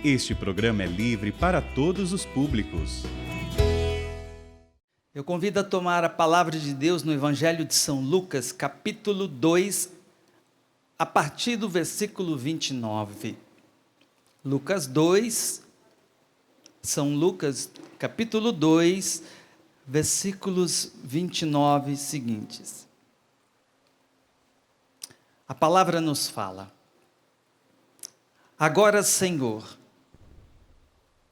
Este programa é livre para todos os públicos. Eu convido a tomar a palavra de Deus no Evangelho de São Lucas, capítulo 2, a partir do versículo 29. Lucas 2, São Lucas, capítulo 2, versículos 29 seguintes. A palavra nos fala: Agora, Senhor,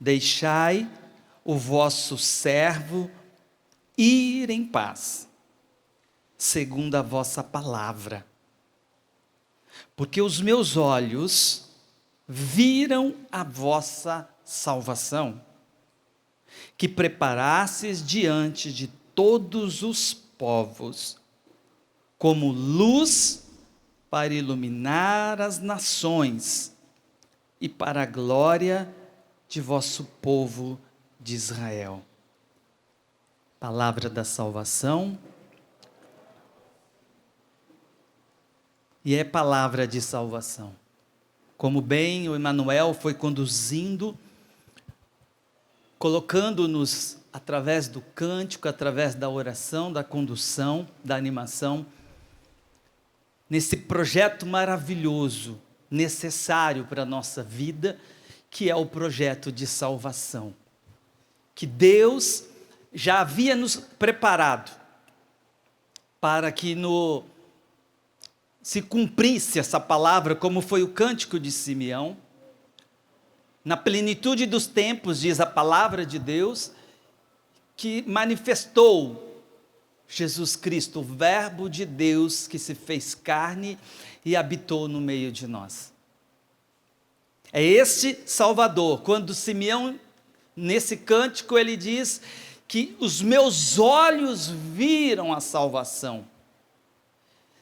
deixai o vosso servo ir em paz, segundo a vossa palavra. Porque os meus olhos viram a vossa salvação, que preparastes diante de todos os povos, como luz para iluminar as nações e para a glória de vosso povo de Israel. Palavra da salvação. E é palavra de salvação. Como bem o Emmanuel foi conduzindo, colocando-nos através do cântico, através da oração, da condução, da animação, nesse projeto maravilhoso, necessário para a nossa vida, que é o projeto de salvação, que Deus já havia nos preparado para que se cumprisse essa palavra, como foi o cântico de Simeão. Na plenitude dos tempos, diz a palavra de Deus, que manifestou Jesus Cristo, o Verbo de Deus que se fez carne e habitou no meio de nós. É este Salvador. Quando Simeão, nesse cântico, ele diz que os meus olhos viram a salvação.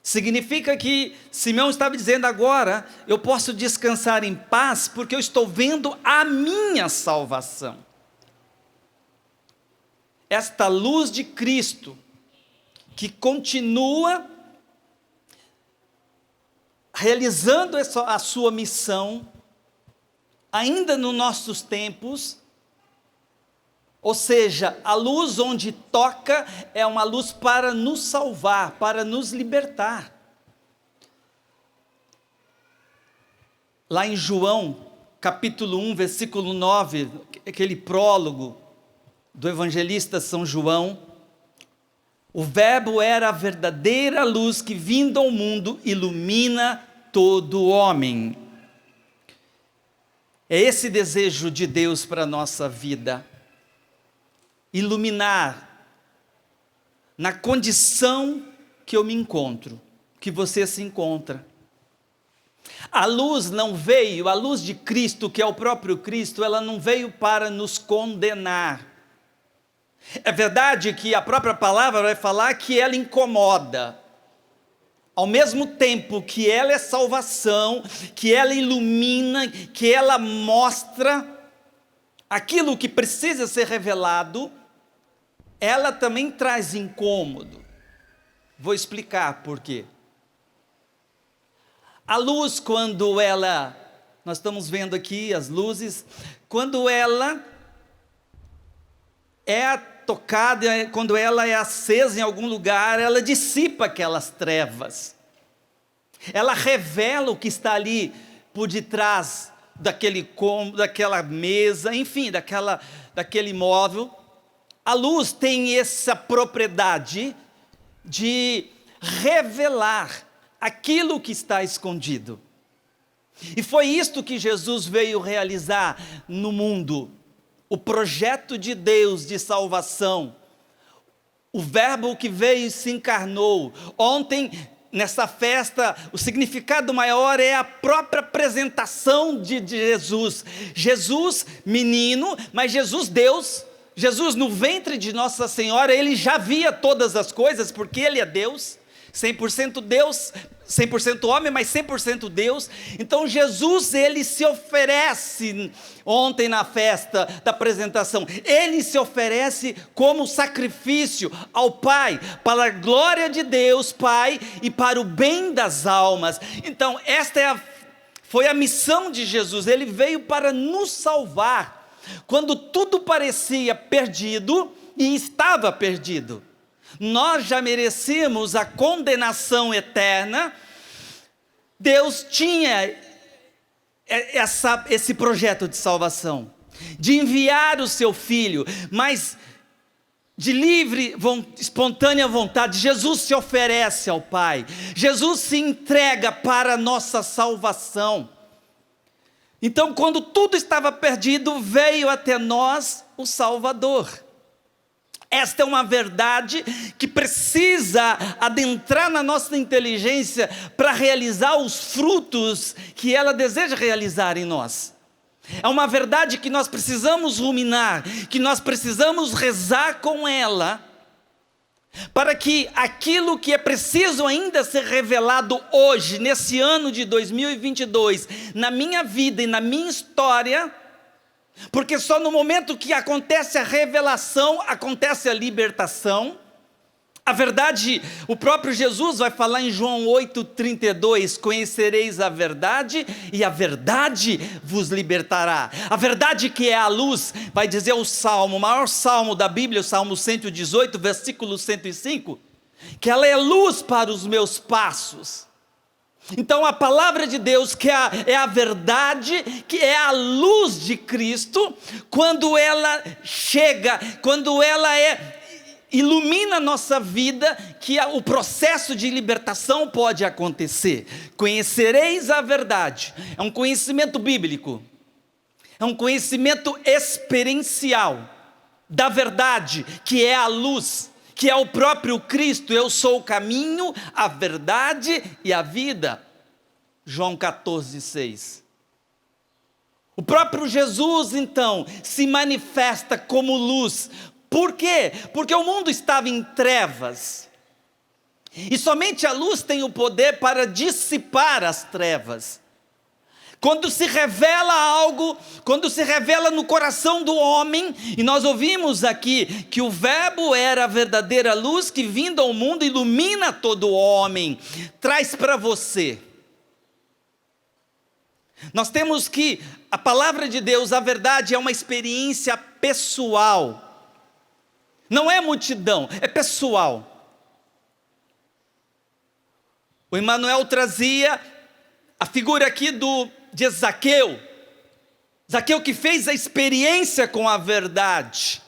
Significa que Simeão estava dizendo: agora eu posso descansar em paz, porque eu estou vendo a minha salvação. Esta luz de Cristo, que continua realizando a sua missão, ainda nos nossos tempos, ou seja, a luz onde toca é uma luz para nos salvar, para nos libertar. Lá em João, capítulo 1, versículo 9, aquele prólogo do evangelista São João, o Verbo era a verdadeira luz que, vindo ao mundo, ilumina todo homem. É esse desejo de Deus para a nossa vida. Iluminar na condição que eu me encontro, que você se encontra. A luz não veio, a luz de Cristo, que é o próprio Cristo, ela não veio para nos condenar. É verdade que a própria palavra vai falar que ela incomoda. Ao mesmo tempo que ela é salvação, que ela ilumina, que ela mostra aquilo que precisa ser revelado, ela também traz incômodo. Vou explicar por quê. A luz, quando ela, nós estamos vendo aqui as luzes, quando ela é tocada, quando ela é acesa em algum lugar, ela dissipa aquelas trevas. Ela revela o que está ali por detrás daquele cômodo, daquela mesa, enfim, daquele móvel. A luz tem essa propriedade de revelar aquilo que está escondido. E foi isto que Jesus veio realizar no mundo. O projeto de Deus de salvação. O Verbo que veio e se encarnou. Ontem, nessa festa, o significado maior é a própria apresentação de Jesus. Jesus, menino, mas Jesus, Deus. Jesus, no ventre de Nossa Senhora, ele já via todas as coisas, porque ele é Deus. 100% Deus, 100% homem, mas 100% Deus. Então Jesus, ele se oferece, ontem na festa da apresentação, ele se oferece como sacrifício ao Pai, para a glória de Deus Pai e para o bem das almas. Então esta é a Foi a missão de Jesus, ele veio para nos salvar, quando tudo parecia perdido e estava perdido. Nós já merecíamos a condenação eterna. Deus tinha esse projeto de salvação, de enviar o seu Filho, mas de livre, espontânea vontade, Jesus se oferece ao Pai, Jesus se entrega para a nossa salvação. Então, quando tudo estava perdido, veio até nós o Salvador. Esta é uma verdade que precisa adentrar na nossa inteligência para realizar os frutos que ela deseja realizar em nós. É uma verdade que nós precisamos ruminar, que nós precisamos rezar com ela, para que aquilo que é preciso ainda ser revelado hoje, nesse ano de 2022, na minha vida e na minha história, porque só no momento que acontece a revelação, acontece a libertação. A verdade, o próprio Jesus vai falar em João 8,32, conhecereis a verdade e a verdade vos libertará. A verdade que é a luz, vai dizer o salmo, o maior salmo da Bíblia, o Salmo 118, versículo 105, que ela é luz para os meus passos. Então a palavra de Deus, que é a verdade, que é a luz de Cristo, quando ela chega, quando ela ilumina a nossa vida, que o processo de libertação pode acontecer. Conhecereis a verdade, é um conhecimento bíblico, é um conhecimento experiencial da verdade, que é a luz, que é o próprio Cristo. Eu sou o caminho, a verdade e a vida. João 14,6. O próprio Jesus, então, se manifesta como luz. Por quê? Porque o mundo estava em trevas. E somente a luz tem o poder para dissipar as trevas. Quando se revela algo, quando se revela no coração do homem, e nós ouvimos aqui que o Verbo era a verdadeira luz que vindo ao mundo ilumina todo homem, traz para você. Nós temos que, a palavra de Deus, a verdade é uma experiência pessoal, não é multidão, é pessoal. O Emmanuel trazia a figura aqui de Zaqueu, Zaqueu que fez a experiência com a verdade.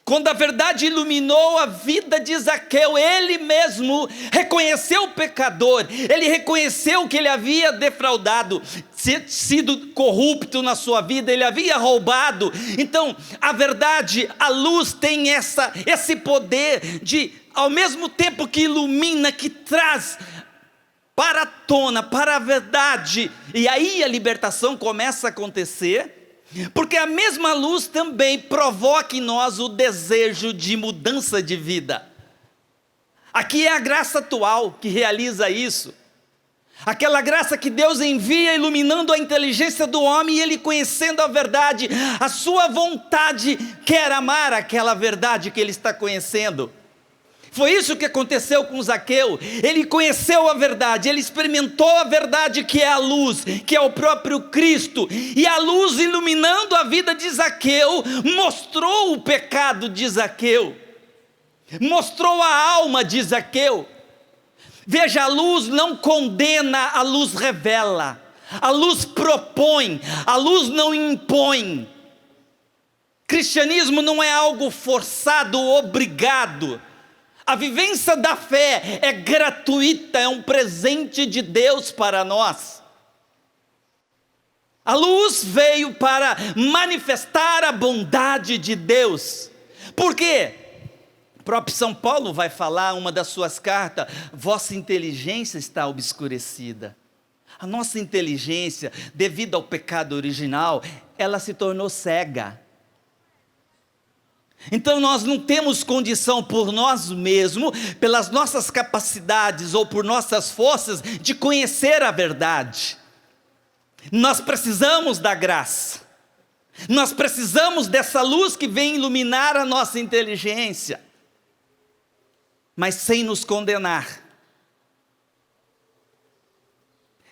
Quando a verdade iluminou a vida de Zaqueu, ele mesmo reconheceu o pecador, ele reconheceu que ele havia defraudado, sido corrupto na sua vida, ele havia roubado. Então a verdade, a luz tem esse poder de, ao mesmo tempo que ilumina, que traz para a tona, para a verdade, e aí a libertação começa a acontecer, porque a mesma luz também provoca em nós o desejo de mudança de vida. Aqui é a graça atual que realiza isso, aquela graça que Deus envia iluminando a inteligência do homem, e ele, conhecendo a verdade, a sua vontade quer amar aquela verdade que ele está conhecendo. Foi isso que aconteceu com Zaqueu. Ele conheceu a verdade, ele experimentou a verdade que é a luz, que é o próprio Cristo, e a luz iluminando a vida de Zaqueu, mostrou o pecado de Zaqueu, mostrou a alma de Zaqueu. Veja, a luz não condena, a luz revela, a luz propõe, a luz não impõe. Cristianismo não é algo forçado, obrigado. A vivência da fé é gratuita, é um presente de Deus para nós. A luz veio para manifestar a bondade de Deus. Por quê? O próprio São Paulo vai falar, uma das suas cartas, vossa inteligência está obscurecida. A nossa inteligência, devido ao pecado original, ela se tornou cega. Então nós não temos condição por nós mesmos, pelas nossas capacidades ou por nossas forças, de conhecer a verdade. Nós precisamos da graça, nós precisamos dessa luz que vem iluminar a nossa inteligência, mas sem nos condenar.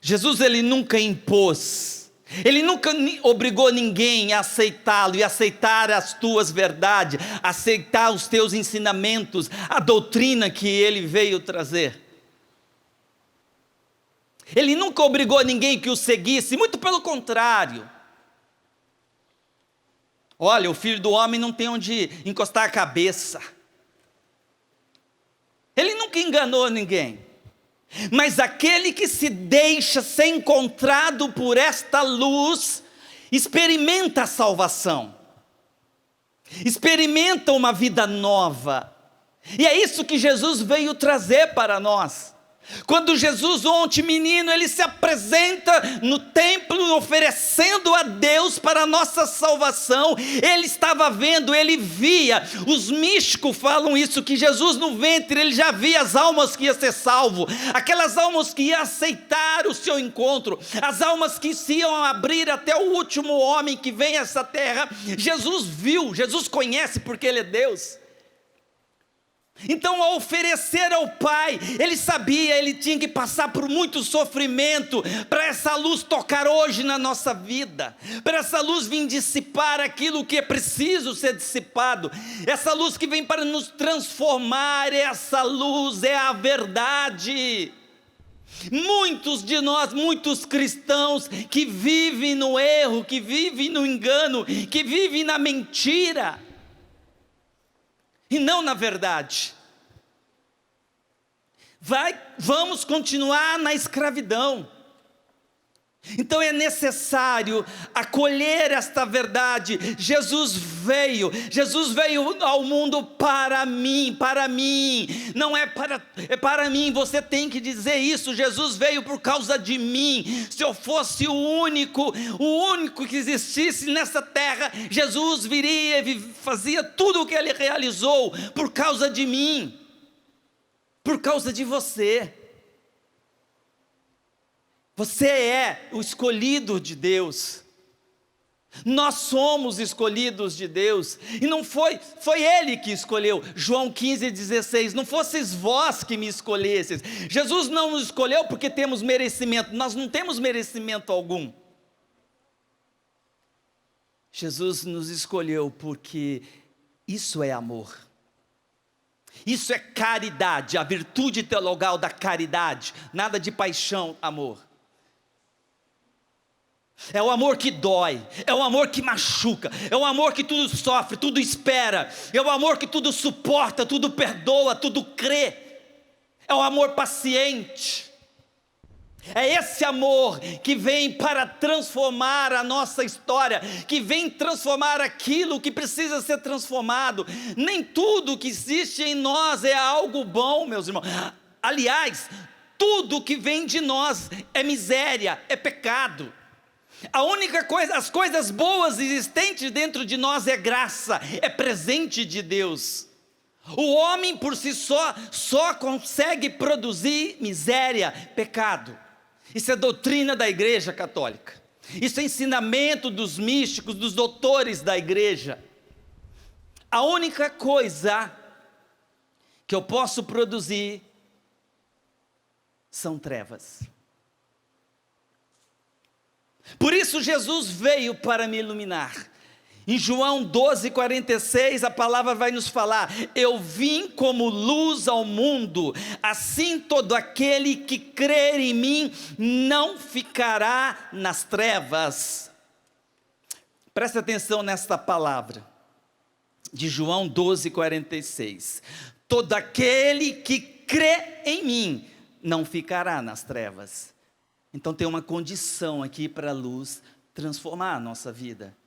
Jesus, ele nunca impôs, ele nunca obrigou ninguém a aceitá-lo e aceitar as tuas verdades, aceitar os teus ensinamentos, a doutrina que ele veio trazer. Ele nunca obrigou ninguém que o seguisse, muito pelo contrário. Olha, o Filho do Homem não tem onde encostar a cabeça. Ele nunca enganou ninguém. Mas aquele que se deixa ser encontrado por esta luz, experimenta a salvação. Experimenta uma vida nova. E é isso que Jesus veio trazer para nós. Quando Jesus, ontem menino, ele se apresenta no templo oferecendo a Deus para a nossa salvação, ele estava vendo, ele via, os místicos falam isso, que Jesus no ventre, ele já via as almas que iam ser salvo, aquelas almas que iam aceitar o seu encontro, as almas que se iam abrir até o último homem que vem a essa terra. Jesus viu, Jesus conhece porque ele é Deus. Então, ao oferecer ao Pai, ele sabia, ele tinha que passar por muito sofrimento, para essa luz tocar hoje na nossa vida, para essa luz vir dissipar aquilo que é preciso ser dissipado, essa luz que vem para nos transformar, essa luz é a verdade. Muitos de nós, muitos cristãos, que vivem no erro, que vivem no engano, que vivem na mentira, e não na verdade. Vamos continuar na escravidão. Então é necessário acolher esta verdade. Jesus veio ao mundo para mim, não é para mim, você tem que dizer isso. Jesus veio por causa de mim. Se eu fosse o único que existisse nessa terra, Jesus viria e fazia tudo o que ele realizou por causa de mim, por causa de você. Você é o escolhido de Deus. Nós somos escolhidos de Deus. E não foi Ele que escolheu. João 15,16. Não fosseis vós que me escolhesseis. Jesus não nos escolheu porque temos merecimento. Nós não temos merecimento algum. Jesus nos escolheu porque isso é amor. Isso é caridade. A virtude teologal da caridade. Nada de paixão, amor. É o amor que dói, é o amor que machuca, é o amor que tudo sofre, tudo espera, é o amor que tudo suporta, tudo perdoa, tudo crê, é o amor paciente. É esse amor que vem para transformar a nossa história, que vem transformar aquilo que precisa ser transformado. Nem tudo que existe em nós é algo bom, meus irmãos. Aliás, tudo que vem de nós é miséria, é pecado. A única coisa, as coisas boas existentes dentro de nós é graça, é presente de Deus. O homem por si só consegue produzir miséria, pecado. Isso é doutrina da Igreja Católica. Isso é ensinamento dos místicos, dos doutores da igreja. A única coisa que eu posso produzir são trevas. Por isso Jesus veio para me iluminar. Em João 12,46 a palavra vai nos falar: eu vim como luz ao mundo, assim todo aquele que crer em mim não ficará nas trevas. Presta atenção nesta palavra, de João 12,46. Todo aquele que crê em mim não ficará nas trevas. Então tem uma condição aqui para a luz transformar a nossa vida.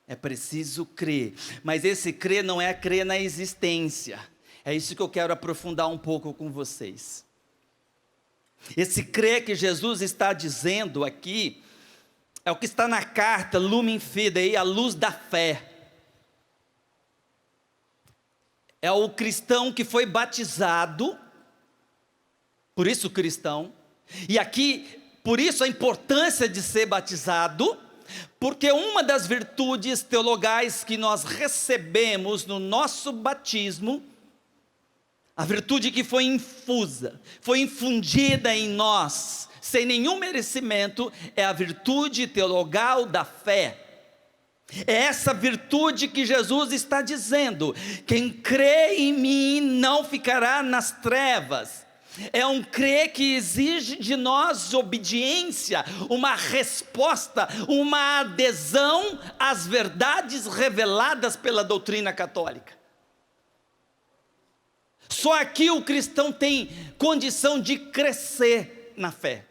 É preciso crer, mas esse crer não é crer na existência. É isso que eu quero aprofundar um pouco com vocês. Esse crer que Jesus está dizendo aqui, é o que está na carta Lumen Fidei, a luz da fé. É o cristão que foi batizado, por isso cristão. E aqui, por isso a importância de ser batizado, porque uma das virtudes teologais que nós recebemos no nosso batismo, A virtude que foi infusa, foi infundida em nós, sem nenhum merecimento, é a virtude teologal da fé. É essa virtude que Jesus está dizendo: quem crê em mim não ficará nas trevas. É um crer que exige de nós obediência, uma resposta, uma adesão às verdades reveladas pela doutrina católica. Só aqui o cristão tem condição de crescer na fé,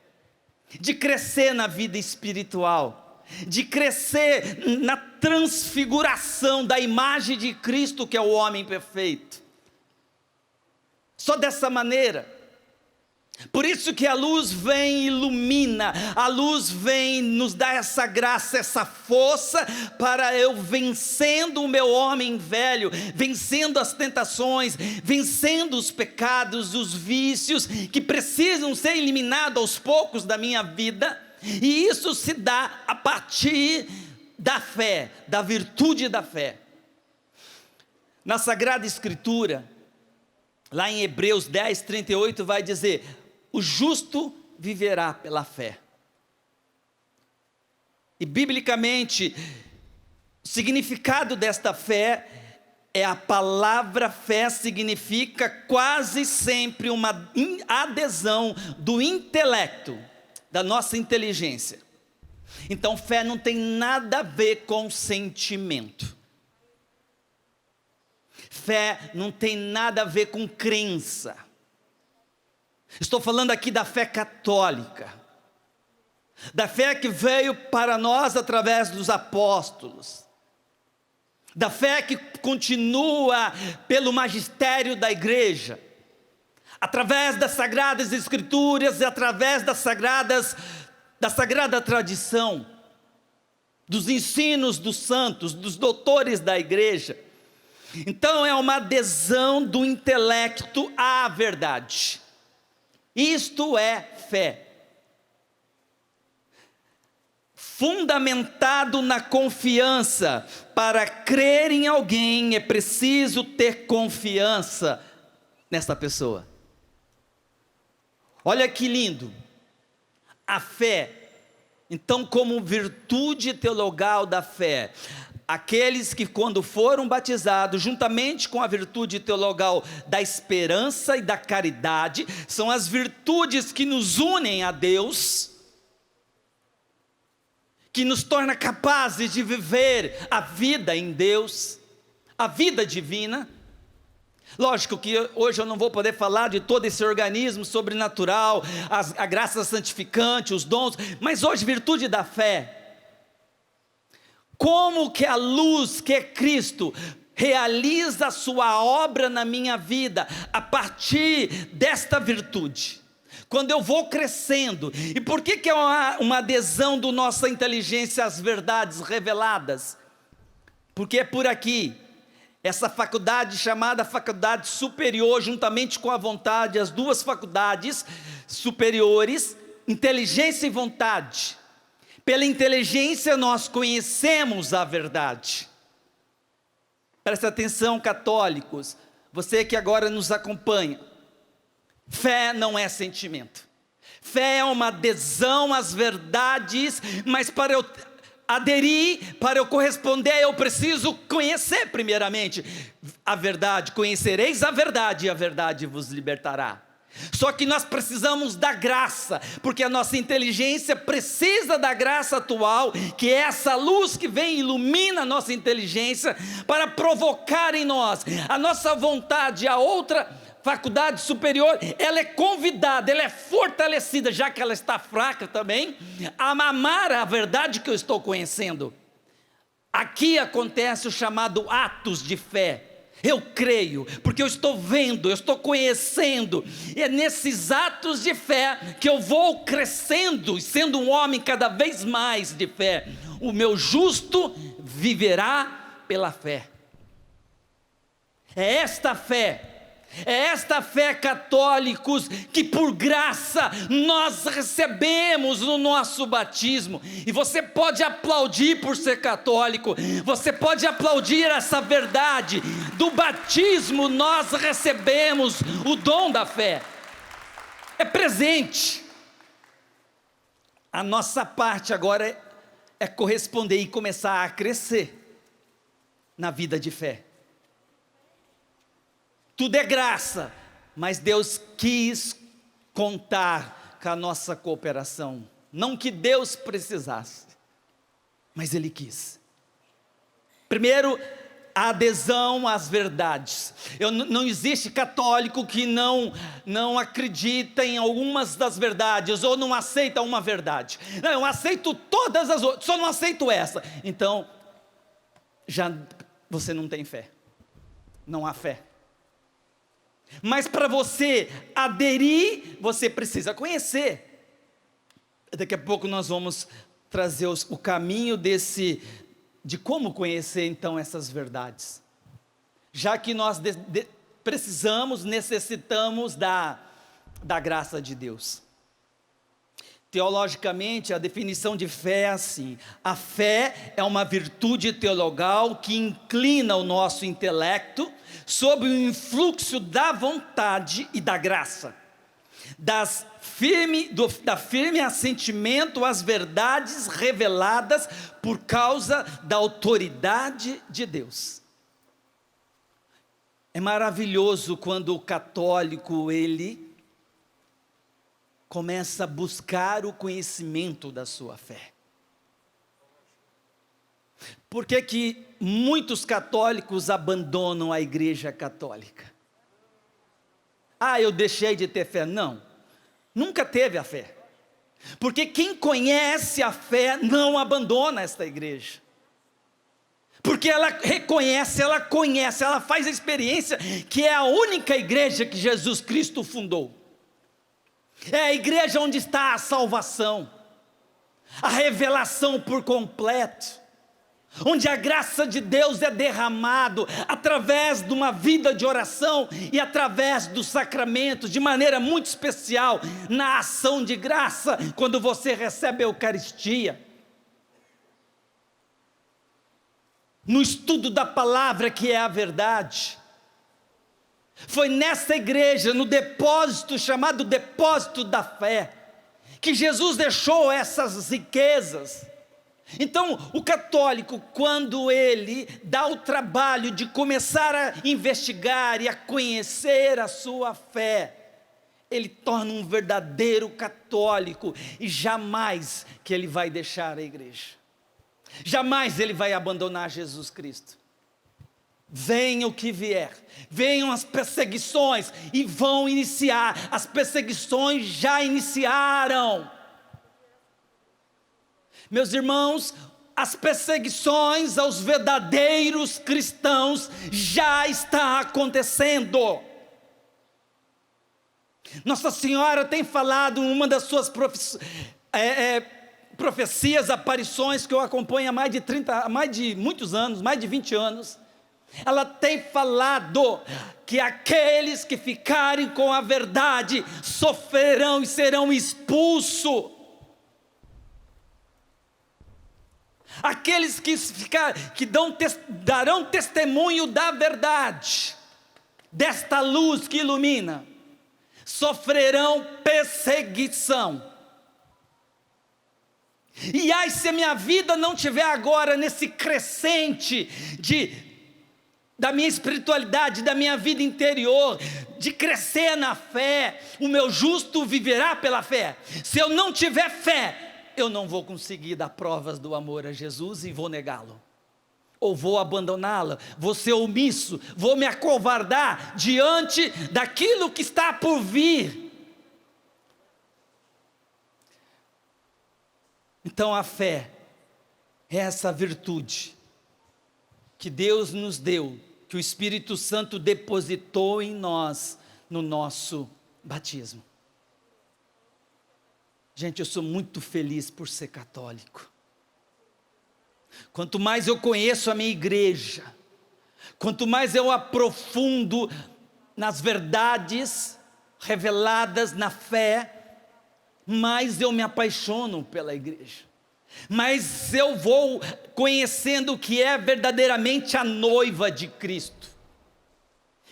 de crescer na vida espiritual, de crescer na transfiguração da imagem de Cristo, que é o homem perfeito. Só dessa maneira. Por isso que a luz vem e ilumina, a luz vem nos dar essa graça, essa força, para eu vencendo o meu homem velho, vencendo as tentações, vencendo os pecados, os vícios, que precisam ser eliminados aos poucos da minha vida, e isso se dá a partir da fé, da virtude da fé. Na Sagrada Escritura, lá em Hebreus 10, 38, vai dizer: o justo viverá pela fé. E biblicamente, o significado desta fé é a palavra fé, significa quase sempre uma adesão do intelecto, da nossa inteligência. Então fé não tem nada a ver com sentimento. Fé não tem nada a ver com crença. Estou falando aqui da fé católica, da fé que veio para nós através dos apóstolos, da fé que continua pelo magistério da igreja, através das sagradas escrituras e através da sagrada tradição, dos ensinos dos santos, dos doutores da igreja. Então é uma adesão do intelecto à verdade. Isto é fé, fundamentado na confiança. Para crer em alguém é preciso ter confiança nessa pessoa. Olha que lindo, a fé, então, como virtude teologal da fé, aqueles que quando foram batizados, juntamente com a virtude teologal da esperança e da caridade, são as virtudes que nos unem a Deus, que nos torna capazes de viver a vida em Deus, a vida divina. Lógico que hoje eu não vou poder falar de todo esse organismo sobrenatural, a graça santificante, os dons, mas hoje virtude da fé. Como que a luz, que é Cristo, realiza a sua obra na minha vida, a partir desta virtude, quando eu vou crescendo. E por que é uma adesão da nossa inteligência às verdades reveladas? Porque é por aqui, essa faculdade chamada faculdade superior, juntamente com a vontade, as duas faculdades superiores, inteligência e vontade. Pela inteligência nós conhecemos a verdade. Presta atenção, católicos, você que agora nos acompanha. Fé não é sentimento. Fé é uma adesão às verdades, mas para eu aderir, para eu corresponder, eu preciso conhecer primeiramente a verdade. Conhecereis a verdade e a verdade vos libertará. Só que nós precisamos da graça, porque a nossa inteligência precisa da graça atual, que é essa luz que vem e ilumina a nossa inteligência, para provocar em nós a nossa vontade. A outra faculdade superior, ela é convidada, ela é fortalecida, já que ela está fraca também, a amar a verdade que eu estou conhecendo. Aqui acontece o chamado atos de fé. Eu creio, porque eu estou vendo, eu estou conhecendo, e é nesses atos de fé que eu vou crescendo, e sendo um homem cada vez mais de fé. O meu justo viverá pela fé. É esta fé É esta fé, católicos, que por graça nós recebemos no nosso batismo. E você pode aplaudir por ser católico, você pode aplaudir essa verdade. Do batismo nós recebemos o dom da fé. É presente. A nossa parte agora é corresponder e começar a crescer na vida de fé. Tudo é graça, mas Deus quis contar com a nossa cooperação. Não que Deus precisasse, mas Ele quis. Primeiro, a adesão às verdades. Não existe católico que não acredita em algumas das verdades, ou não aceita uma verdade. Não, eu aceito todas as outras, só não aceito essa. Então, já você não tem fé. Não há fé. Mas para você aderir, você precisa conhecer. Daqui a pouco nós vamos trazer o caminho de como conhecer então essas verdades. Já que nós necessitamos da graça de Deus. Teologicamente, a definição de fé é assim: a fé é uma virtude teologal que inclina o nosso intelecto sob o influxo da vontade e da graça, da firme assentimento às verdades reveladas por causa da autoridade de Deus. É maravilhoso quando o católico, ele começa a buscar o conhecimento da sua fé. Por que muitos católicos abandonam a igreja católica? Eu deixei de ter fé. Não, nunca teve a fé. Porque quem conhece a fé não abandona esta igreja. Porque ela reconhece, ela conhece, ela faz a experiência que é a única igreja que Jesus Cristo fundou. É a igreja onde está a salvação, a revelação por completo, onde a graça de Deus é derramado através de uma vida de oração e através do sacramento, de maneira muito especial, na ação de graça, quando você recebe a Eucaristia, no estudo da palavra que é a verdade. Foi nessa igreja, no depósito chamado depósito da fé, que Jesus deixou essas riquezas. Então, o católico, quando ele dá o trabalho de começar a investigar e a conhecer a sua fé, ele torna um verdadeiro católico, e jamais que ele vai deixar a igreja, jamais ele vai abandonar Jesus Cristo. Venha o que vier, venham as perseguições, e vão iniciar, as perseguições já iniciaram. Meus irmãos, as perseguições aos verdadeiros cristãos já está acontecendo. Nossa Senhora tem falado em uma das suas profecias, aparições, que eu acompanho há mais de muitos anos, mais de 20 anos. Ela tem falado que aqueles que ficarem com a verdade sofrerão e serão expulsos. Aqueles que darão testemunho da verdade, desta luz que ilumina, sofrerão perseguição. E ai, se a minha vida não tiver agora nesse crescente da minha espiritualidade, da minha vida interior, de crescer na fé, o meu justo viverá pela fé. Se eu não tiver fé, eu não vou conseguir dar provas do amor a Jesus e vou negá-lo, ou vou abandoná-lo, vou ser omisso, vou me acovardar diante daquilo que está por vir. Então a fé é essa virtude que Deus nos deu, que o Espírito Santo depositou em nós, no nosso batismo. Gente, eu sou muito feliz por ser católico. Quanto mais eu conheço a minha igreja, quanto mais eu aprofundo nas verdades reveladas na fé, mais eu me apaixono pela igreja, mais eu vou conhecendo o que é verdadeiramente a noiva de Cristo,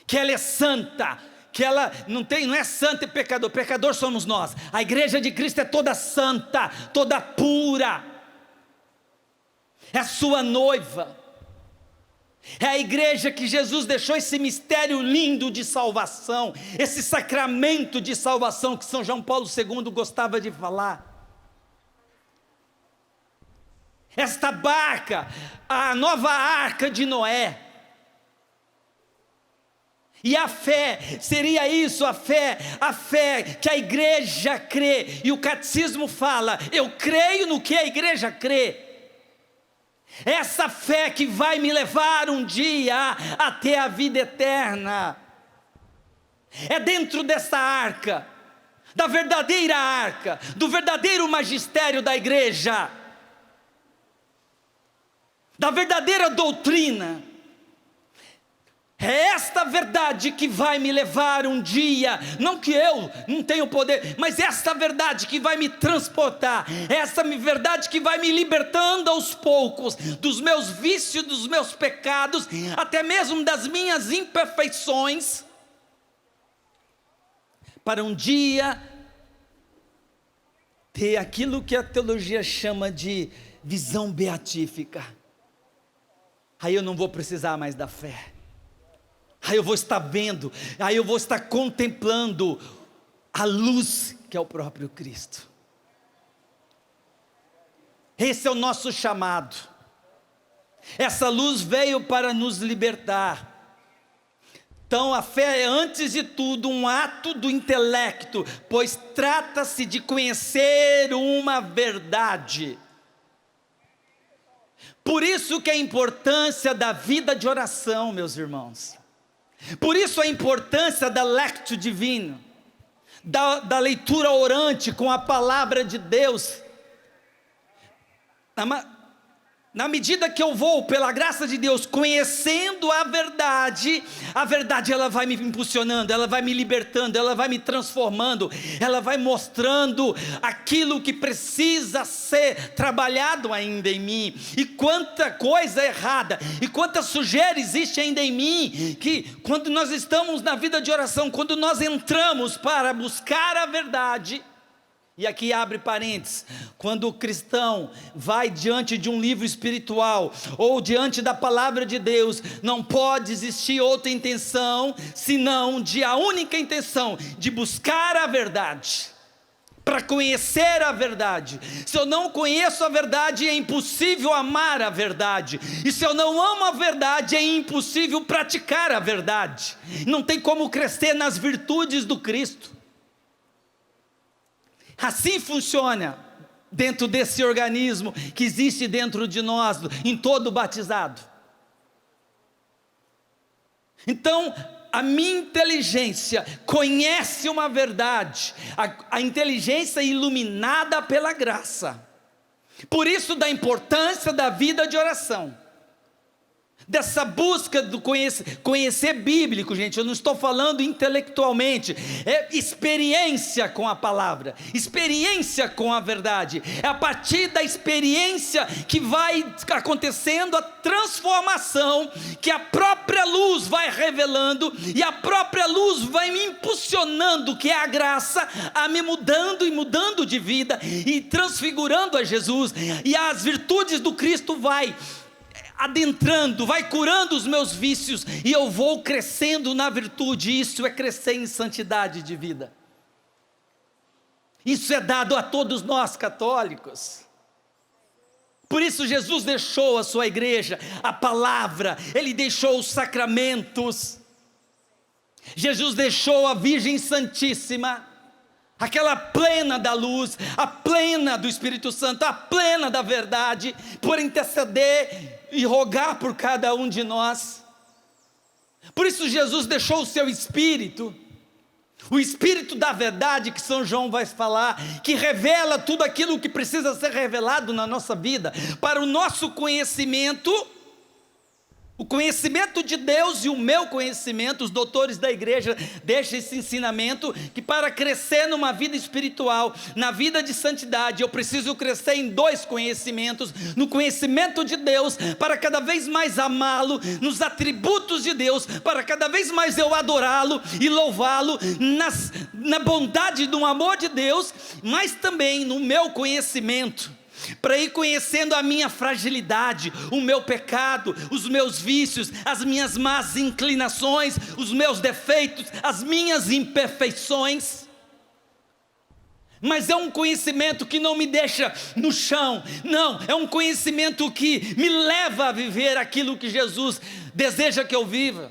que ela é santa, que ela não é santa e pecador, pecador somos nós, a igreja de Cristo é toda santa, toda pura, é a sua noiva, é a igreja que Jesus deixou esse mistério lindo de salvação, esse sacramento de salvação que São João Paulo II gostava de falar. Esta barca, a nova arca de Noé. E a fé, seria isso, a fé que a igreja crê, e o catecismo fala, eu creio no que a igreja crê. Essa fé que vai me levar um dia até a vida eterna, é dentro dessa arca, da verdadeira arca, do verdadeiro magistério da igreja, da verdadeira doutrina. É esta verdade que vai me levar um dia, não que eu não tenho poder, mas esta verdade que vai me transportar, essa verdade que vai me libertando aos poucos dos meus vícios, dos meus pecados, até mesmo das minhas imperfeições, para um dia ter aquilo que a teologia chama de visão beatífica. Aí eu não vou precisar mais da fé. Aí eu vou estar vendo, aí eu vou estar contemplando a luz que é o próprio Cristo. Esse é o nosso chamado. Essa luz veio para nos libertar. Então a fé é antes de tudo um ato do intelecto, pois trata-se de conhecer uma verdade. Por isso que a importância da vida de oração, meus irmãos. Por isso a importância da lectio divina, da leitura orante com a palavra de Deus. Na medida que eu vou, pela graça de Deus, conhecendo a verdade ela vai me impulsionando, ela vai me libertando, ela vai me transformando, ela vai mostrando aquilo que precisa ser trabalhado ainda em mim, e quanta coisa errada, e quanta sujeira existe ainda em mim, que quando nós estamos na vida de oração, quando nós entramos para buscar a verdade. E aqui abre parênteses, quando o cristão vai diante de um livro espiritual, ou diante da palavra de Deus, não pode existir outra intenção, senão a única intenção de buscar a verdade, para conhecer a verdade. Se eu não conheço a verdade, é impossível amar a verdade, e se eu não amo a verdade, é impossível praticar a verdade, não tem como crescer nas virtudes do Cristo. Assim funciona dentro desse organismo que existe dentro de nós, em todo batizado. Então, a minha inteligência conhece uma verdade, a inteligência iluminada pela graça. Por isso da importância da vida de oração, dessa busca do conhecer bíblico, gente. Eu não estou falando intelectualmente, é experiência com a palavra, experiência com a verdade. É a partir da experiência que vai acontecendo a transformação, que a própria luz vai revelando, e a própria luz vai me impulsionando, que é a graça, a me mudando e mudando de vida, e transfigurando a Jesus, e as virtudes do Cristo vai adentrando, vai curando os meus vícios, e eu vou crescendo na virtude. Isso é crescer em santidade de vida. Isso é dado a todos nós católicos. Por isso Jesus deixou a sua igreja, a palavra, Ele deixou os sacramentos, Jesus deixou a Virgem Santíssima, aquela plena da luz, a plena do Espírito Santo, a plena da verdade, por interceder e rogar por cada um de nós. Por isso Jesus deixou o seu Espírito, o Espírito da verdade, que São João vai falar, que revela tudo aquilo que precisa ser revelado na nossa vida, para o nosso conhecimento O conhecimento de Deus e o meu conhecimento, os doutores da igreja deixam esse ensinamento, que para crescer numa vida espiritual, na vida de santidade, eu preciso crescer em 2 conhecimentos: no conhecimento de Deus, para cada vez mais amá-lo, nos atributos de Deus, para cada vez mais eu adorá-lo e louvá-lo, na bondade do amor de Deus, mas também no meu conhecimento, para ir conhecendo a minha fragilidade, o meu pecado, os meus vícios, as minhas más inclinações, os meus defeitos, as minhas imperfeições. Mas é um conhecimento que não me deixa no chão, não, é um conhecimento que me leva a viver aquilo que Jesus deseja que eu viva.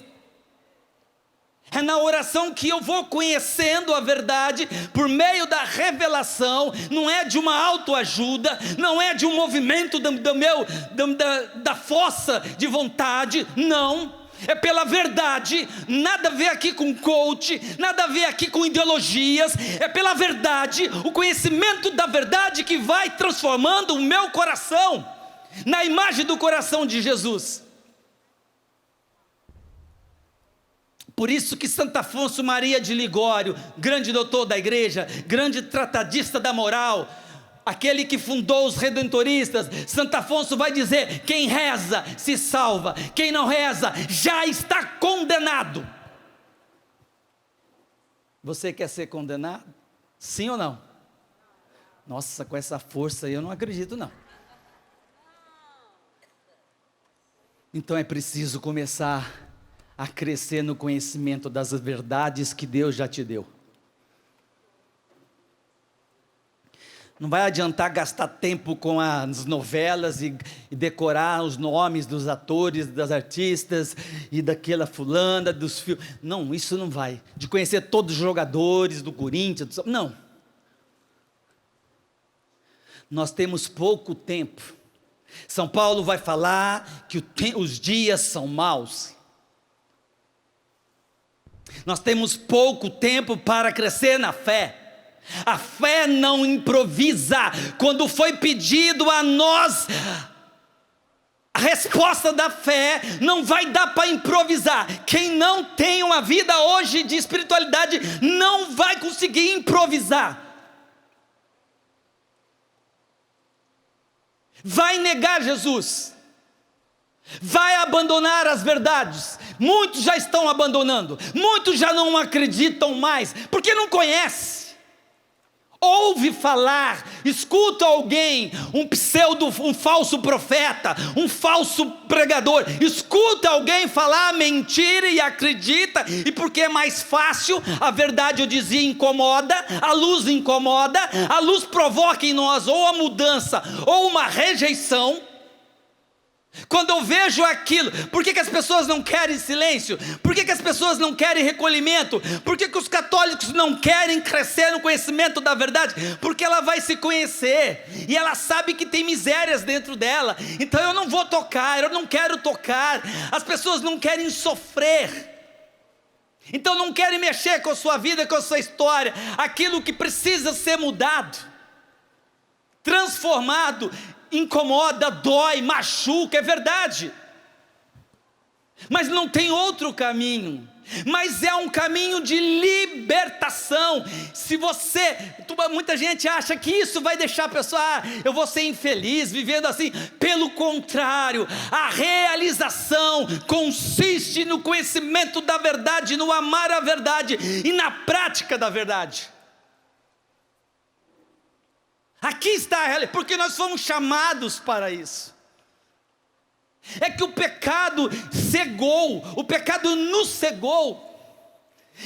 É na oração que eu vou conhecendo a verdade, por meio da revelação, não é de uma autoajuda, não é de um movimento da força de vontade, não, é pela verdade, nada a ver aqui com coach, nada a ver aqui com ideologias, é pela verdade, o conhecimento da verdade que vai transformando o meu coração, na imagem do coração de Jesus. Por isso que Santo Afonso Maria de Ligório, grande doutor da igreja, grande tratadista da moral, aquele que fundou os redentoristas, Santo Afonso vai dizer: quem reza se salva, quem não reza já está condenado. Você quer ser condenado? Sim ou não? Nossa, com essa força aí eu não acredito não. Então é preciso começar a crescer no conhecimento das verdades que Deus já te deu. Não vai adiantar gastar tempo com as novelas e decorar os nomes dos atores, das artistas e daquela fulana, dos filmes. Não, isso não vai. De conhecer todos os jogadores do Corinthians, não. Nós temos pouco tempo. São Paulo vai falar que os dias são maus. Nós temos pouco tempo para crescer na fé. A fé não improvisa. Quando foi pedido a nós a resposta da fé, não vai dar para improvisar. Quem não tem uma vida hoje de espiritualidade não vai conseguir improvisar. Vai negar Jesus, vai abandonar as verdades. Muitos já estão abandonando, muitos já não acreditam mais, porque não conhece. Ouve falar, escuta alguém, um falso profeta, um falso pregador, escuta alguém falar mentira e acredita, e porque é mais fácil, a verdade, eu dizia, incomoda, a luz provoca em nós ou a mudança, ou uma rejeição. Quando eu vejo aquilo, por que as pessoas não querem silêncio? Por que as pessoas não querem recolhimento? Por que os católicos não querem crescer no conhecimento da verdade? Porque ela vai se conhecer, e ela sabe que tem misérias dentro dela, então eu não vou tocar, eu não quero tocar. As pessoas não querem sofrer, então não querem mexer com a sua vida, com a sua história, aquilo que precisa ser mudado, transformado. Incomoda, dói, machuca, é verdade, mas não tem outro caminho, mas é um caminho de libertação. Se muita gente acha que isso vai deixar a pessoa, eu vou ser infeliz vivendo assim. Pelo contrário, a realização consiste no conhecimento da verdade, no amar a verdade e na prática da verdade. Aqui está a realidade, porque nós fomos chamados para isso. É que o pecado cegou, o pecado nos cegou,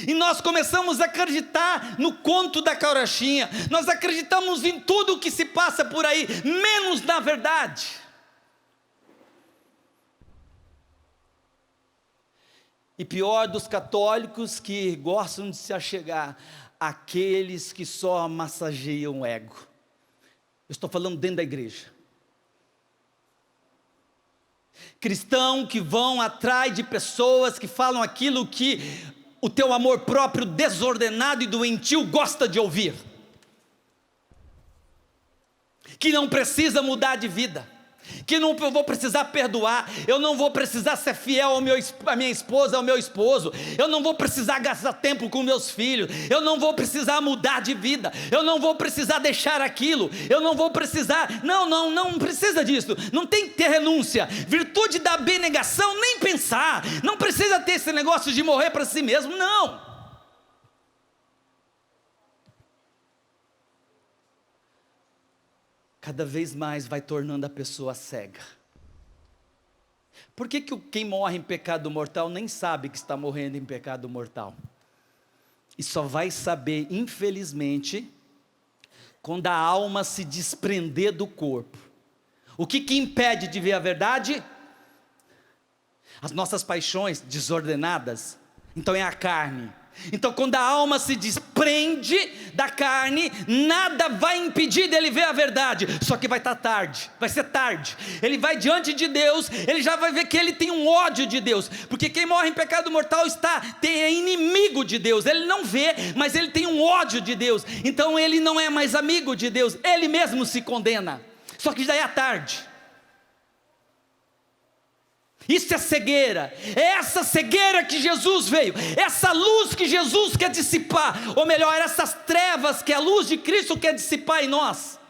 e nós começamos a acreditar no conto da carochinha, nós acreditamos em tudo o que se passa por aí, menos na verdade. E pior dos católicos, que gostam de se achegar àqueles que só massageiam o ego. Eu estou falando dentro da igreja. Cristão que vão atrás de pessoas que falam aquilo que o teu amor próprio desordenado e doentio gosta de ouvir. Que não precisa mudar de vida, que não vou precisar perdoar, eu não vou precisar ser fiel à minha esposa, ao meu esposo, eu não vou precisar gastar tempo com meus filhos, eu não vou precisar mudar de vida, eu não vou precisar deixar aquilo, eu não vou precisar, não precisa disso, não tem que ter renúncia, virtude da abnegação, nem pensar, não precisa ter esse negócio de morrer para si mesmo, não. Cada vez mais vai tornando a pessoa cega. Por que quem morre em pecado mortal nem sabe que está morrendo em pecado mortal? E só vai saber, infelizmente, quando a alma se desprender do corpo. O que impede de ver a verdade? As nossas paixões desordenadas. Então é a carne. Então quando a alma se desprende da carne, nada vai impedir dele ver a verdade, só que vai estar tarde, vai ser tarde, ele vai diante de Deus, ele já vai ver que ele tem um ódio de Deus, porque quem morre em pecado mortal é inimigo de Deus, ele não vê, mas ele tem um ódio de Deus, então ele não é mais amigo de Deus, ele mesmo se condena, só que já é tarde. Isso é cegueira, é essa cegueira que Jesus veio, essa luz que Jesus quer dissipar, ou melhor, essas trevas que a luz de Cristo quer dissipar em nós,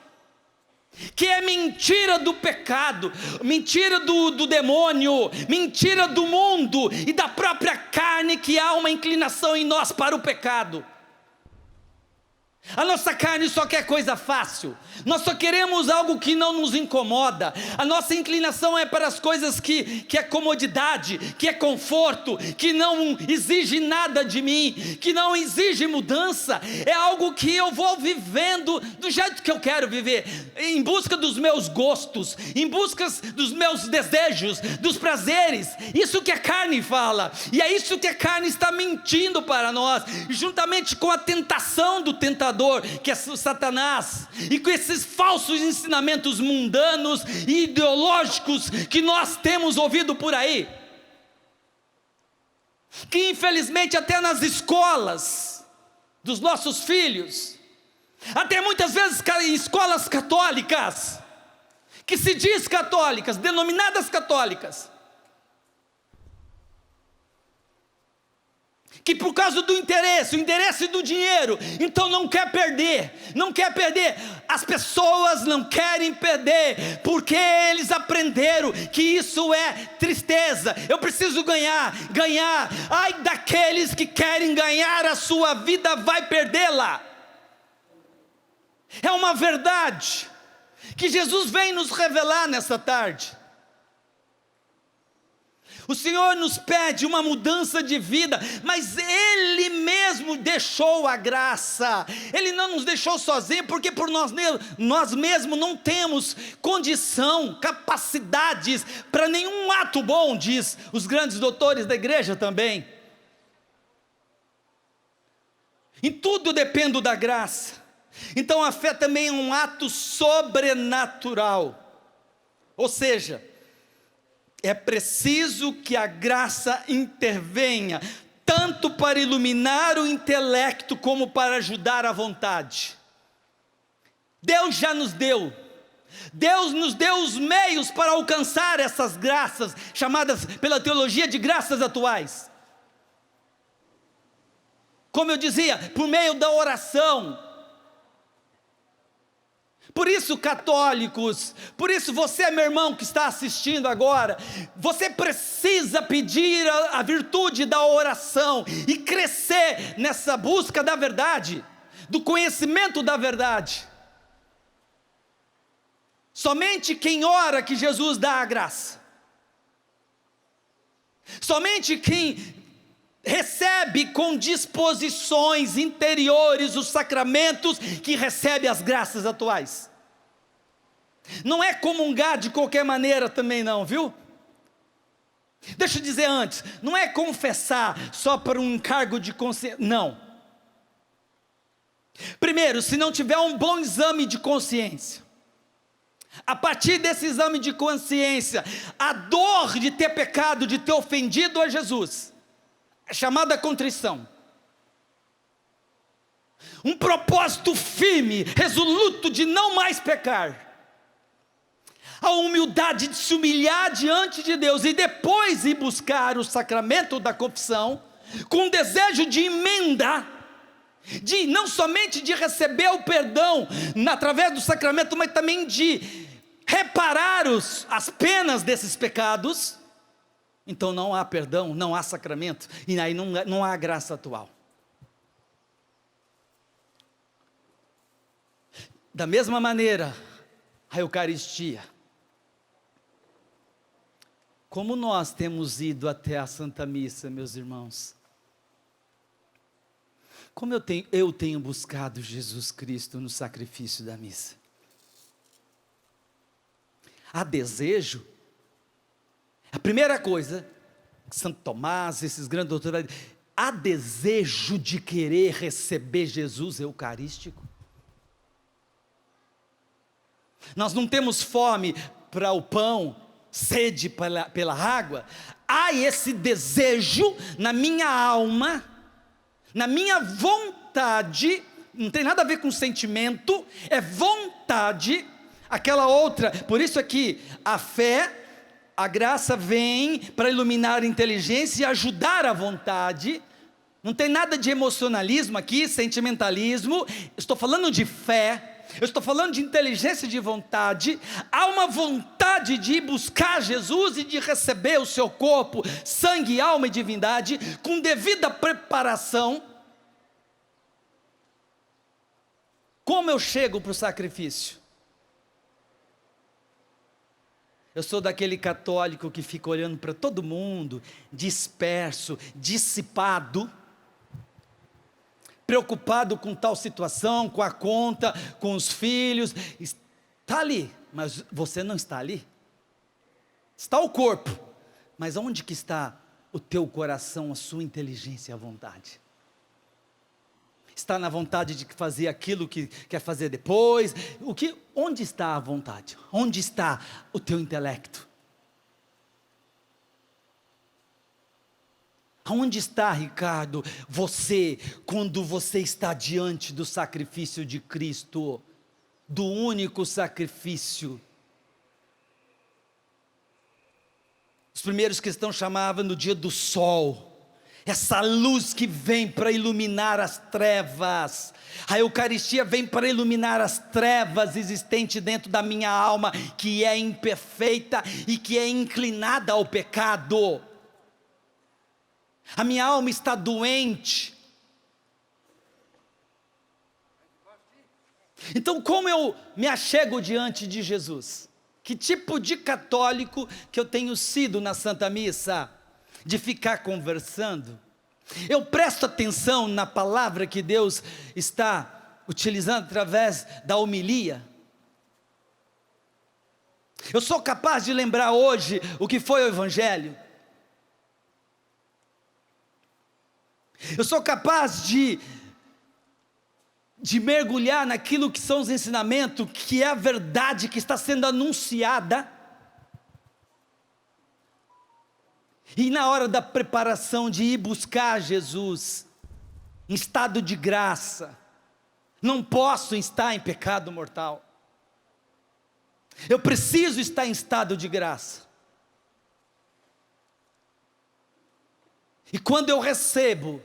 que é mentira do pecado, mentira do demônio, mentira do mundo e da própria carne, que há uma inclinação em nós para o pecado. A nossa carne só quer coisa fácil, nós só queremos algo que não nos incomoda, a nossa inclinação é para as coisas que é comodidade, que é conforto, que não exige nada de mim, que não exige mudança, é algo que eu vou vivendo do jeito que eu quero viver, em busca dos meus gostos, em busca dos meus desejos, dos prazeres, isso que a carne fala, e é isso que a carne está mentindo para nós, juntamente com a tentação do tentador, que é Satanás, e com esses falsos ensinamentos mundanos e ideológicos que nós temos ouvido por aí, que infelizmente até nas escolas dos nossos filhos, até muitas vezes escolas católicas, que se diz católicas, denominadas católicas, que por causa do interesse, o interesse do dinheiro, então não quer perder, as pessoas não querem perder, porque eles aprenderam que isso é tristeza, eu preciso ganhar, ai daqueles que querem ganhar a sua vida, vai perdê-la, é uma verdade, que Jesus vem nos revelar nessa tarde. O Senhor nos pede uma mudança de vida, mas Ele mesmo deixou a graça, Ele não nos deixou sozinhos, porque por nós mesmos não temos condição, capacidades para nenhum ato bom, diz os grandes doutores da igreja também. Em tudo dependo da graça, então a fé também é um ato sobrenatural, ou seja, é preciso que a graça intervenha, tanto para iluminar o intelecto, como para ajudar a vontade. Deus já nos deu, Deus nos deu os meios para alcançar essas graças, chamadas pela teologia de graças atuais. Como eu dizia, por meio da oração. Por isso, católicos, por isso você, meu irmão que está assistindo agora, você precisa pedir a virtude da oração e crescer nessa busca da verdade, do conhecimento da verdade. Somente quem ora que Jesus dá a graça. Somente quem recebe com disposições interiores os sacramentos, que recebe as graças atuais. Não é comungar de qualquer maneira também não, viu? Deixa eu dizer antes, não é confessar só por um encargo de consciência, não. Primeiro, se não tiver um bom exame de consciência, a partir desse exame de consciência, a dor de ter pecado, de ter ofendido a Jesus, é chamada contrição. Um propósito firme, resoluto de não mais pecar. a humildade de se humilhar diante de Deus e depois ir buscar o sacramento da confissão, com desejo de emenda, de não somente de receber o perdão através do sacramento, mas também de reparar as penas desses pecados, então não há perdão, não há sacramento, e aí não há graça atual. Da mesma maneira, a Eucaristia. Como nós temos ido até a Santa Missa, meus irmãos? Como eu tenho buscado Jesus Cristo no sacrifício da missa? Há desejo? A primeira coisa, Santo Tomás, esses grandes doutores, há desejo de querer receber Jesus Eucarístico? Nós não temos fome para o pão, sede pela água. Há esse desejo na minha alma, na minha vontade, não tem nada a ver com sentimento, é vontade, aquela outra. Por isso aqui, a fé, a graça vem para iluminar a inteligência e ajudar a vontade. Não tem nada de emocionalismo aqui, sentimentalismo. Estou falando de fé. Eu estou falando de inteligência de vontade. Há uma vontade de ir buscar Jesus e de receber o seu corpo, sangue, alma e divindade, com devida preparação. Como eu chego para o sacrifício? Eu sou daquele católico que fica olhando para todo mundo, disperso, dissipado, preocupado com tal situação, com a conta, com os filhos. Está ali, mas você não está ali. Está o corpo, mas onde que está o teu coração, a sua inteligência e a vontade? Está na vontade de fazer aquilo que quer fazer depois? Onde está a vontade? Onde está o teu intelecto? Onde está, Ricardo, você, quando você está diante do sacrifício de Cristo, do único sacrifício? Os primeiros cristãos chamavam no dia do sol, essa luz que vem para iluminar as trevas. A Eucaristia vem para iluminar as trevas existentes dentro da minha alma, que é imperfeita e que é inclinada ao pecado. A minha alma está doente. Então, como eu me achego diante de Jesus? Que tipo de católico que eu tenho sido na Santa Missa? De ficar conversando? Eu presto atenção na palavra que Deus está utilizando através da homilia? Eu sou capaz de lembrar hoje o que foi o Evangelho? Eu sou capaz de mergulhar naquilo que são os ensinamentos, que é a verdade que está sendo anunciada. E na hora da preparação de ir buscar Jesus, em estado de graça, não posso estar em pecado mortal. Eu preciso estar em estado de graça. E quando eu recebo,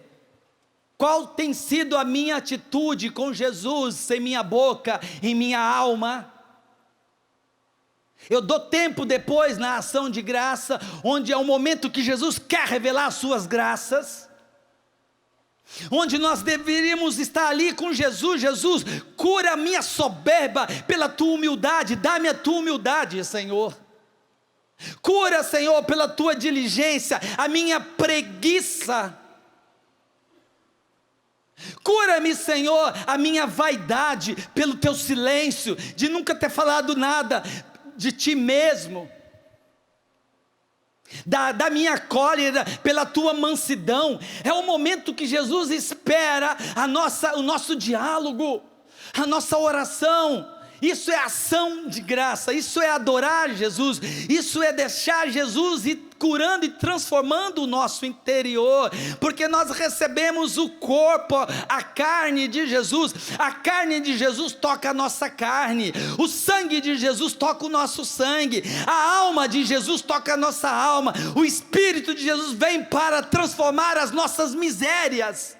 qual tem sido a minha atitude com Jesus em minha boca, em minha alma? Eu dou tempo depois na ação de graça, onde é o momento que Jesus quer revelar as suas graças, onde nós deveríamos estar ali com Jesus. Jesus, cura a minha soberba pela tua humildade, dá-me a tua humildade, Senhor. Cura, Senhor, pela tua diligência, a minha preguiça. Cura-me, Senhor, a minha vaidade, pelo teu silêncio, de nunca ter falado nada de ti mesmo. Da minha cólera, pela tua mansidão. É o momento que Jesus espera o nosso diálogo, a nossa oração. Isso é ação de graça, isso é adorar Jesus, isso é deixar Jesus ir curando e transformando o nosso interior, porque nós recebemos o corpo, a carne de Jesus, a carne de Jesus toca a nossa carne, o sangue de Jesus toca o nosso sangue, a alma de Jesus toca a nossa alma, o Espírito de Jesus vem para transformar as nossas misérias.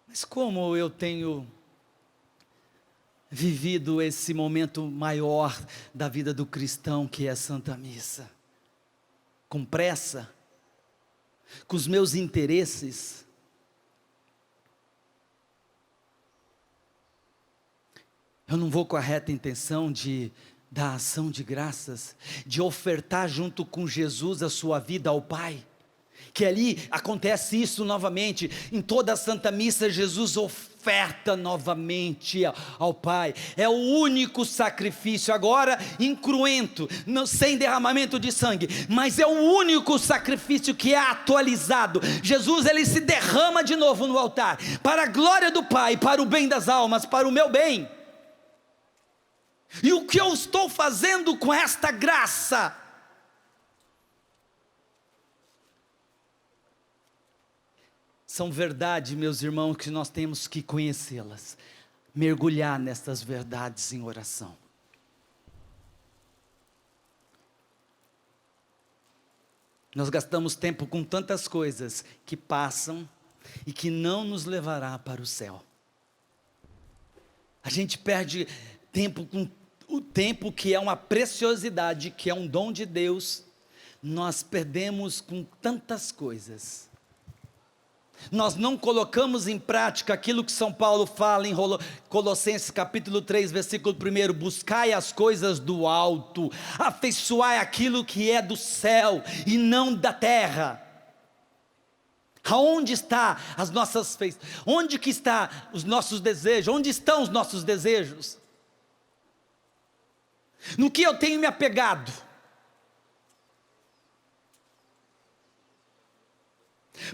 Mas como eu tenho vivido esse momento maior da vida do cristão, que é a Santa Missa? Com pressa? Com os meus interesses? Eu não vou com a reta intenção da ação de graças, de ofertar junto com Jesus a sua vida ao Pai, que ali acontece isso novamente, em toda a Santa Missa Jesus oferta novamente ao Pai, é o único sacrifício, agora incruento, sem derramamento de sangue, mas é o único sacrifício que é atualizado. Jesus, ele se derrama de novo no altar, para a glória do Pai, para o bem das almas, para o meu bem. E o que eu estou fazendo com esta graça? São verdades, meus irmãos, que nós temos que conhecê-las, mergulhar nessas verdades em oração. Nós gastamos tempo com tantas coisas que passam e que não nos levará para o céu. A gente perde tempo com o tempo que é uma preciosidade, que é um dom de Deus, nós perdemos com tantas coisas. Nós não colocamos em prática aquilo que São Paulo fala em Colossenses capítulo 3, versículo 1, buscai as coisas do alto, afeiçoai aquilo que é do céu e não da terra. Aonde está as nossas feições? Onde que está os nossos desejos? Onde estão os nossos desejos? No que eu tenho me apegado?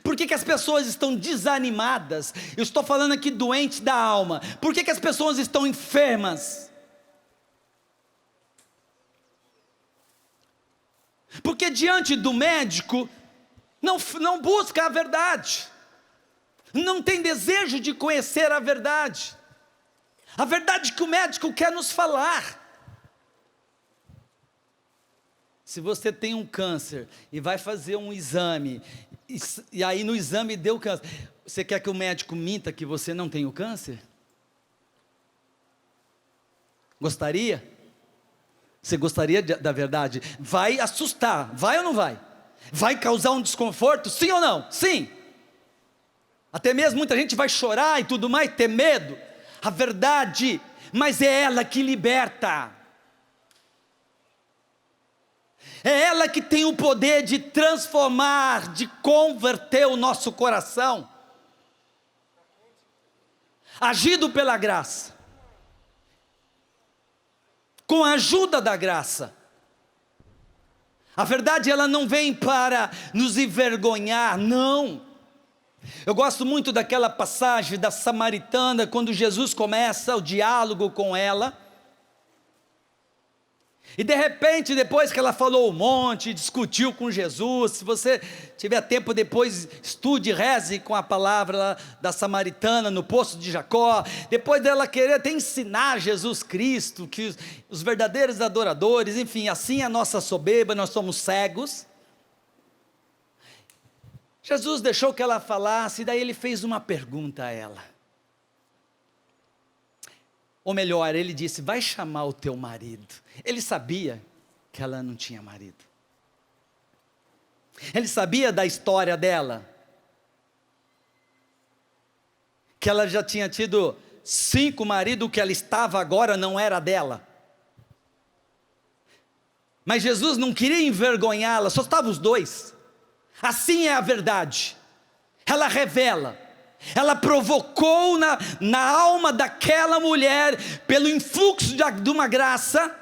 Por que as pessoas estão desanimadas? Eu estou falando aqui doente da alma. Por que as pessoas estão enfermas? Porque diante do médico, não busca a verdade, não tem desejo de conhecer a verdade que o médico quer nos falar. Se você tem um câncer e vai fazer um exame, e aí no exame deu câncer, você quer que o médico minta que você não tem o câncer? Gostaria? Você gostaria da verdade? Vai assustar, vai ou não vai? Vai causar um desconforto, sim ou não? Sim. Até mesmo muita gente vai chorar e tudo mais, ter medo. A verdade, mas é ela que liberta. É ela que tem o poder de transformar, de converter o nosso coração. Agido pela graça, com a ajuda da graça. A verdade, ela não vem para nos envergonhar, não. Eu gosto muito daquela passagem da samaritana, quando Jesus começa o diálogo com ela. E de repente, depois que ela falou um monte, discutiu com Jesus, se você tiver tempo depois, estude, reze com a palavra da samaritana no poço de Jacó, depois dela querer até ensinar Jesus Cristo, que os verdadeiros adoradores, enfim, assim é a nossa soberba, nós somos cegos. Jesus deixou que ela falasse, e daí ele fez uma pergunta a ela. Ou melhor, ele disse, vai chamar o teu marido. Ele sabia que ela não tinha marido. Ele sabia da história dela. Que ela já tinha tido 5 maridos, que ela estava agora não era dela. Mas Jesus não queria envergonhá-la, só estavam os 2. Assim é a verdade. Ela revela. Ela provocou na alma daquela mulher, pelo influxo de uma graça,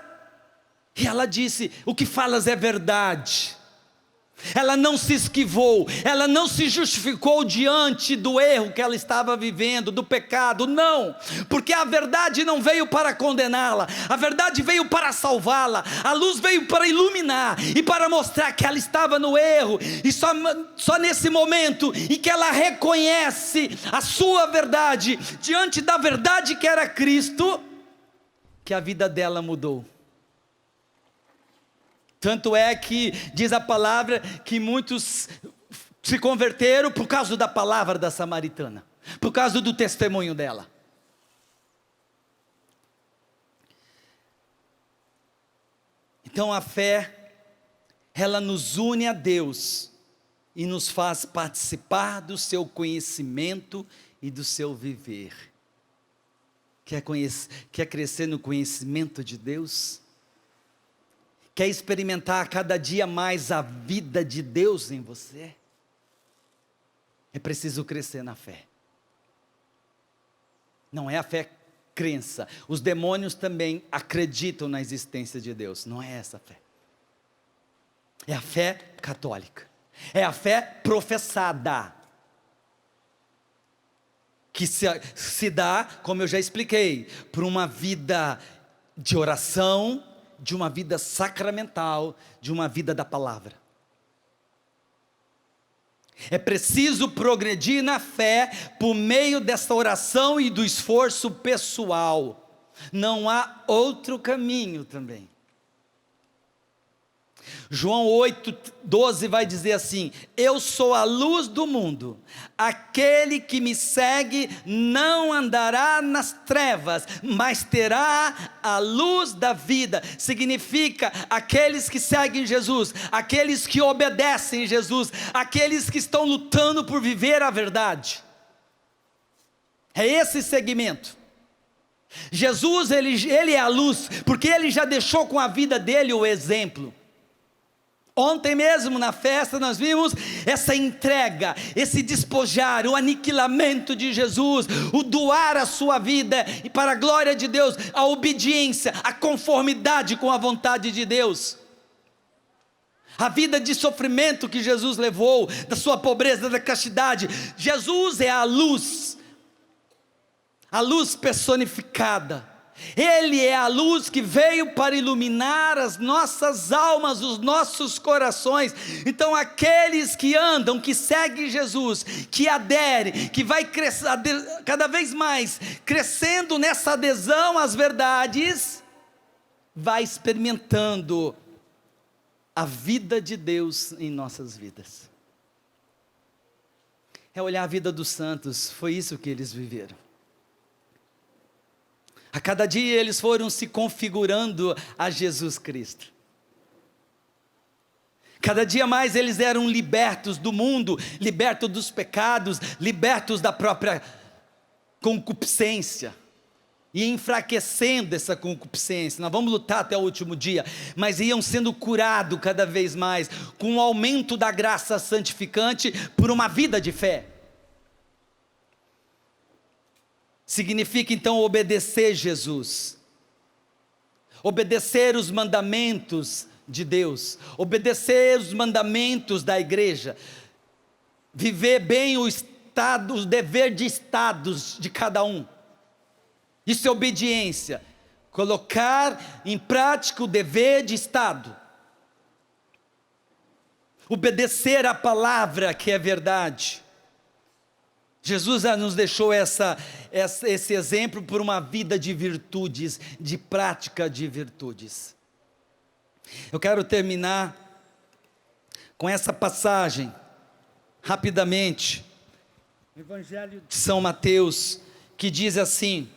e ela disse, o que falas é verdade. Ela não se esquivou, ela não se justificou diante do erro que ela estava vivendo, do pecado, não, porque a verdade não veio para condená-la, a verdade veio para salvá-la, a luz veio para iluminar e para mostrar que ela estava no erro, e só nesse momento em que ela reconhece a sua verdade, diante da verdade que era Cristo, que a vida dela mudou. Tanto é que diz a palavra que muitos se converteram por causa da palavra da samaritana, por causa do testemunho dela. Então a fé, ela nos une a Deus e nos faz participar do seu conhecimento e do seu viver. Quer crescer no conhecimento de Deus? Quer experimentar cada dia mais a vida de Deus em você? É preciso crescer na fé. Não é a fé crença. Os demônios também acreditam na existência de Deus. Não é essa a fé. É a fé católica. É a fé professada. Que se dá, como eu já expliquei, por uma vida de oração, de uma vida sacramental, de uma vida da palavra. É preciso progredir na fé por meio dessa oração e do esforço pessoal. Não há outro caminho também. João 8,12 vai dizer assim: eu sou a luz do mundo, aquele que me segue não andará nas trevas, mas terá a luz da vida. Significa aqueles que seguem Jesus, aqueles que obedecem Jesus, aqueles que estão lutando por viver a verdade. É esse segmento. Jesus, ele é a luz, porque ele já deixou com a vida dele o exemplo. Ontem mesmo na festa nós vimos essa entrega, esse despojar, o aniquilamento de Jesus, o doar a sua vida e para a glória de Deus, a obediência, a conformidade com a vontade de Deus. A vida de sofrimento que Jesus levou, da sua pobreza, da castidade. Jesus é a luz personificada. Ele é a luz que veio para iluminar as nossas almas, os nossos corações. Então aqueles que andam, que seguem Jesus, que aderem, que vai cada vez mais crescendo nessa adesão às verdades, vai experimentando a vida de Deus em nossas vidas. É olhar a vida dos santos, foi isso que eles viveram. A cada dia eles foram se configurando a Jesus Cristo. Cada dia mais eles eram libertos do mundo, libertos dos pecados, libertos da própria concupiscência. E enfraquecendo essa concupiscência. Nós vamos lutar até o último dia, mas iam sendo curados cada vez mais, com o aumento da graça santificante por uma vida de fé. Significa então obedecer Jesus, obedecer os mandamentos de Deus, obedecer os mandamentos da igreja, viver bem o dever de estados de cada um. Isso é obediência, colocar em prática o dever de estado, obedecer a palavra que é verdade. Jesus já nos deixou esse exemplo por uma vida de virtudes, de prática de virtudes. Eu quero terminar com essa passagem, rapidamente, Evangelho de São Mateus, que diz assim: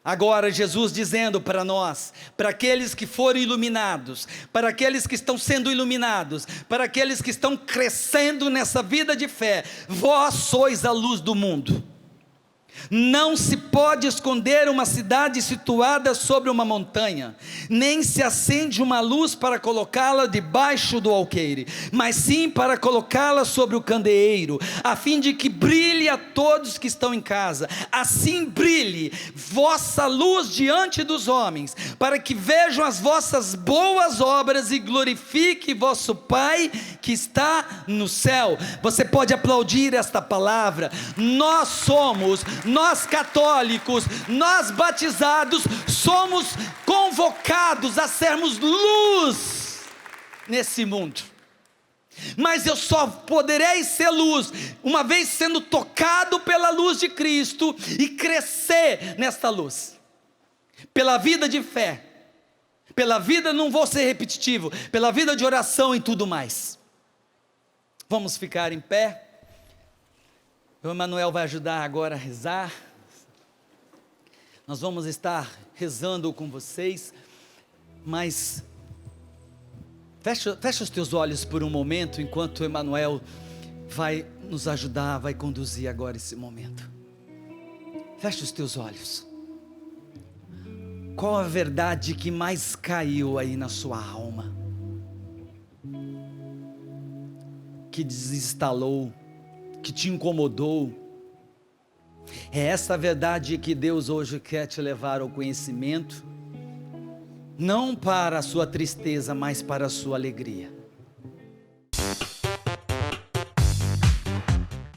agora Jesus dizendo para nós, para aqueles que foram iluminados, para aqueles que estão sendo iluminados, para aqueles que estão crescendo nessa vida de fé: vós sois a luz do mundo. Não se pode esconder uma cidade situada sobre uma montanha, nem se acende uma luz para colocá-la debaixo do alqueire, mas sim para colocá-la sobre o candeeiro, a fim de que brilhe a todos que estão em casa. Assim brilhe vossa luz diante dos homens, para que vejam as vossas boas obras e glorifique vosso Pai que está no céu. Você pode aplaudir esta palavra. Nós católicos, nós batizados, somos convocados a sermos luz nesse mundo. Mas eu só poderei ser luz uma vez sendo tocado pela luz de Cristo e crescer nesta luz, pela vida de fé, pela vida, não vou ser repetitivo, pela vida de oração e tudo mais. Vamos ficar em pé. O Emanuel vai ajudar agora a rezar. Nós vamos estar rezando com vocês, mas fecha os teus olhos por um momento, enquanto o Emanuel vai nos ajudar, vai conduzir agora esse momento. Fecha os teus olhos. Qual a verdade que mais caiu aí na sua alma? Que desinstalou, que te incomodou? É essa verdade que Deus hoje quer te levar ao conhecimento, não para a sua tristeza, mas para a sua alegria.